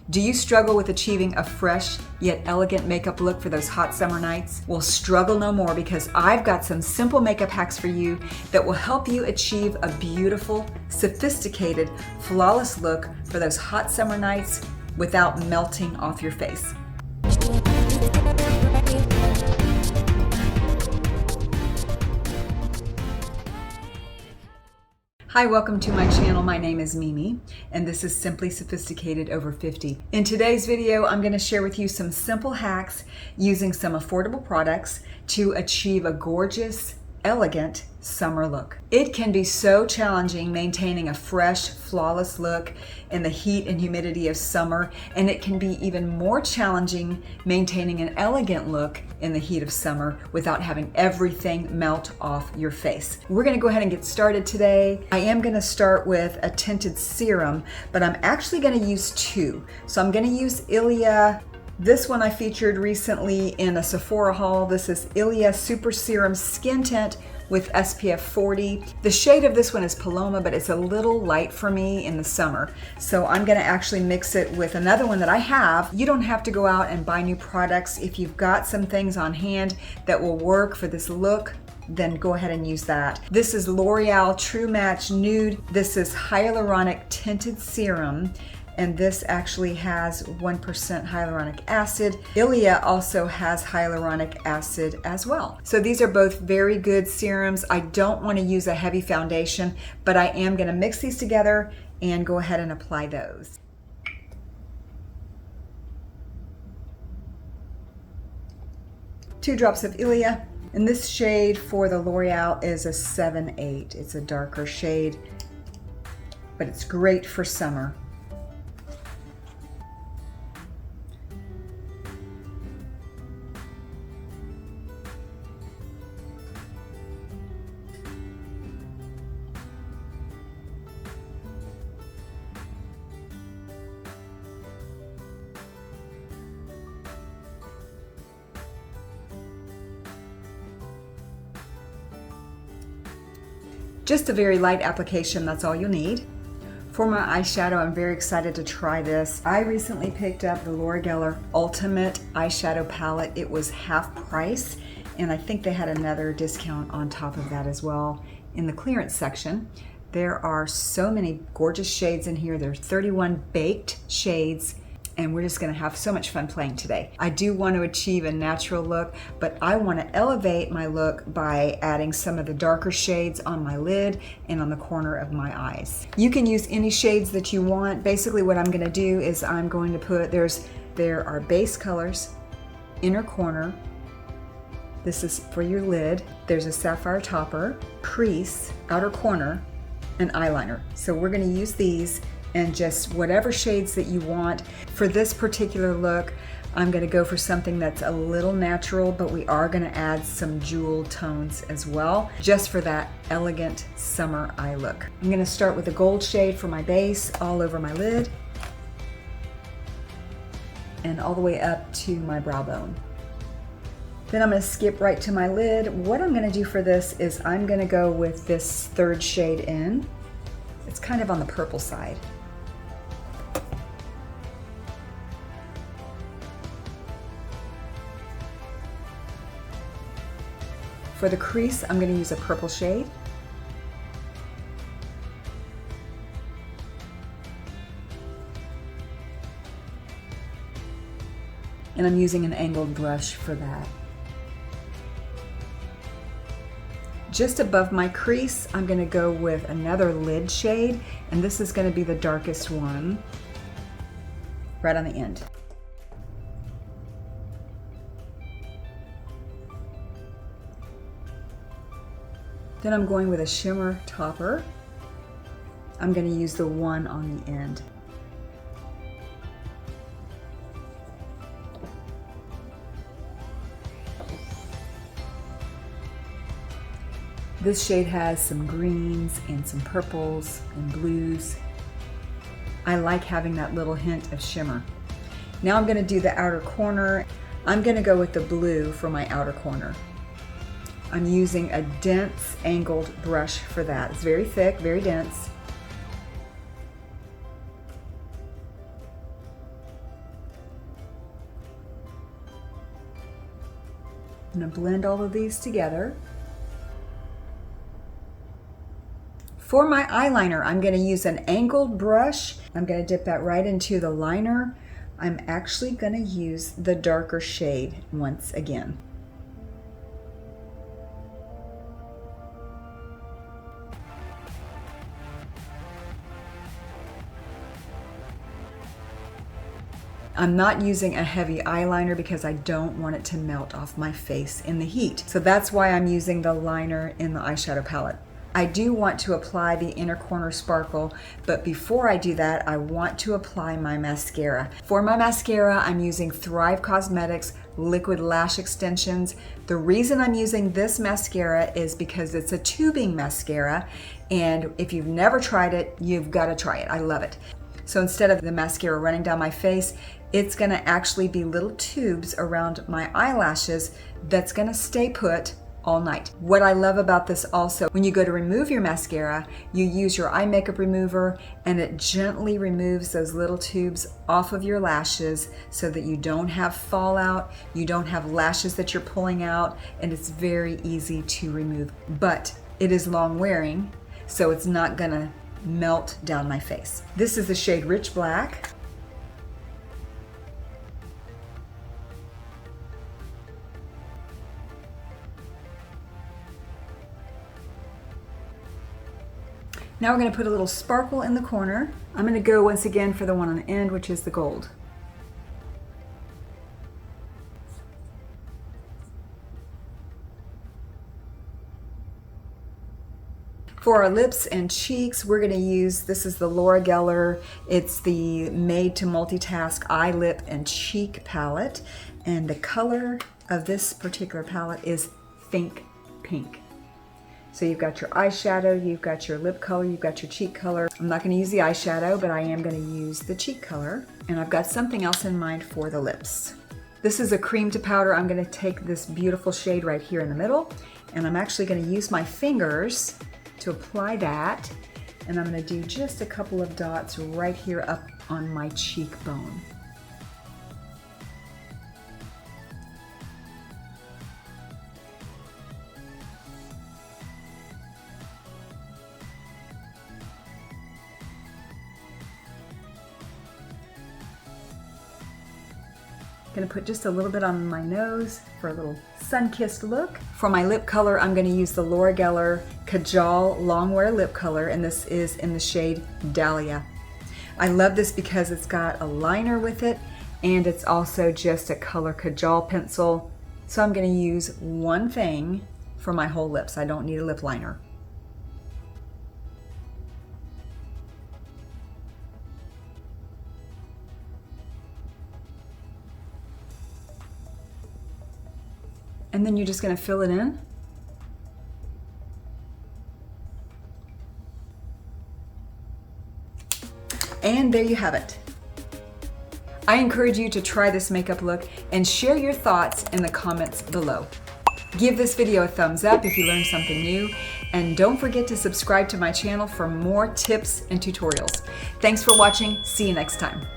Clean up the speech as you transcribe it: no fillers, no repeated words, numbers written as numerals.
Do you struggle with achieving a fresh yet elegant makeup look for those hot summer nights? Well, struggle no more, because I've got some simple makeup hacks for you that will help you achieve a beautiful, sophisticated, flawless look for those hot summer nights without melting off your face. Hi, welcome to my channel. My name is Mimi, and this is Simply Sophisticated Over 50. In today's video, I'm going to share with you some simple hacks using some affordable products to achieve a gorgeous, elegant summer look. It can be so challenging maintaining a fresh, flawless look in the heat and humidity of summer, and it can be even more challenging maintaining an elegant look in the heat of summer without having everything melt off your face. We're going to go ahead and get started today. I am going to start with a tinted serum, but I'm actually going to use two. So I'm going to use ILIA. This one I featured recently in a Sephora haul. This is ILIA Super Serum Skin Tint with SPF 40. The shade of this one is Paloma, but it's a little light for me in the summer. So I'm gonna actually mix it with another one that I have. You don't have to go out and buy new products. If you've got some things on hand that will work for this look, then go ahead and use that. This is L'Oreal True Match Nude. This is Hyaluronic Tinted Serum, and this actually has 1% hyaluronic acid. ILIA also has hyaluronic acid as well. So these are both very good serums. I don't want to use a heavy foundation, but I am going to mix these together and go ahead and apply those. Two drops of ILIA, and this shade for the L'Oreal is a 7-8. It's a darker shade, but it's great for summer. Just a very light application, that's all you'll need. For my eyeshadow, I'm very excited to try this. I recently picked up the Laura Geller Ultimate Eyeshadow Palette. It was half price, and I think they had another discount on top of that as well in the clearance section. There are so many gorgeous shades in here. There's 31 baked shades, and we're just gonna have so much fun playing today. I do want to achieve a natural look, but I want to elevate my look by adding some of the darker shades on my lid and on the corner of my eyes. You can use any shades that you want. Basically what I'm gonna do is I'm going to put, there are base colors, inner corner, this is for your lid, there's a sapphire topper, crease, outer corner, and eyeliner. So we're gonna use these and just whatever shades that you want. For this particular look, I'm gonna go for something that's a little natural, but we are gonna add some jewel tones as well, just for that elegant summer eye look. I'm gonna start with a gold shade for my base, all over my lid, and all the way up to my brow bone. Then I'm gonna skip right to my lid. What I'm gonna do for this is I'm gonna go with this third shade in. It's kind of on the purple side. For the crease, I'm going to use a purple shade. And I'm using an angled brush for that. Just above my crease, I'm going to go with another lid shade, and this is going to be the darkest one, right on the end. Then I'm going with a shimmer topper. I'm going to use the one on the end. This shade has some greens and some purples and blues. I like having that little hint of shimmer. Now I'm going to do the outer corner. I'm going to go with the blue for my outer corner. I'm using a dense angled brush for that. It's very thick, very dense. I'm going to blend all of these together. For my eyeliner, I'm going to use an angled brush. I'm going to dip that right into the liner. I'm actually going to use the darker shade once again. I'm not using a heavy eyeliner because I don't want it to melt off my face in the heat. So that's why I'm using the liner in the eyeshadow palette. I do want to apply the inner corner sparkle, but before I do that, I want to apply my mascara. For my mascara, I'm using Thrive Cosmetics Liquid Lash Extensions. The reason I'm using this mascara is because it's a tubing mascara, and if you've never tried it, you've got to try it. I love it. So instead of the mascara running down my face, it's going to actually be little tubes around my eyelashes that's going to stay put all night. What I love about this also, when you go to remove your mascara, you use your eye makeup remover and it gently removes those little tubes off of your lashes so that you don't have fallout, you don't have lashes that you're pulling out, and it's very easy to remove. But it is long wearing, so it's not gonna melt down my face. This is the shade Rich Black. Now we're going to put a little sparkle in the corner. I'm going to go once again for the one on the end, which is the gold. For our lips and cheeks, we're going to use, this is the Laura Geller. It's the Made to Multitask Eye, Lip, and Cheek palette. And the color of this particular palette is Think Pink. So you've got your eyeshadow, you've got your lip color, you've got your cheek color. I'm not going to use the eyeshadow, but I am going to use the cheek color. And I've got something else in mind for the lips. This is a cream to powder. I'm going to take this beautiful shade right here in the middle, and I'm actually going to use my fingers to apply that. And I'm going to do just a couple of dots right here up on my cheekbone. Gonna put just a little bit on my nose for a little sun-kissed look. For my lip color, I'm gonna use the Laura Geller Kajal Longwear Lip Color, and this is in the shade Dahlia. I love this because it's got a liner with it, and it's also just a color Kajal pencil. So I'm gonna use one thing for my whole lips. I don't need a lip liner. And then you're just going to fill it in. And there you have it. I encourage you to try this makeup look and share your thoughts in the comments below. Give this video a thumbs up if you learned something new, and don't forget to subscribe to my channel for more tips and tutorials. Thanks for watching. See you next time.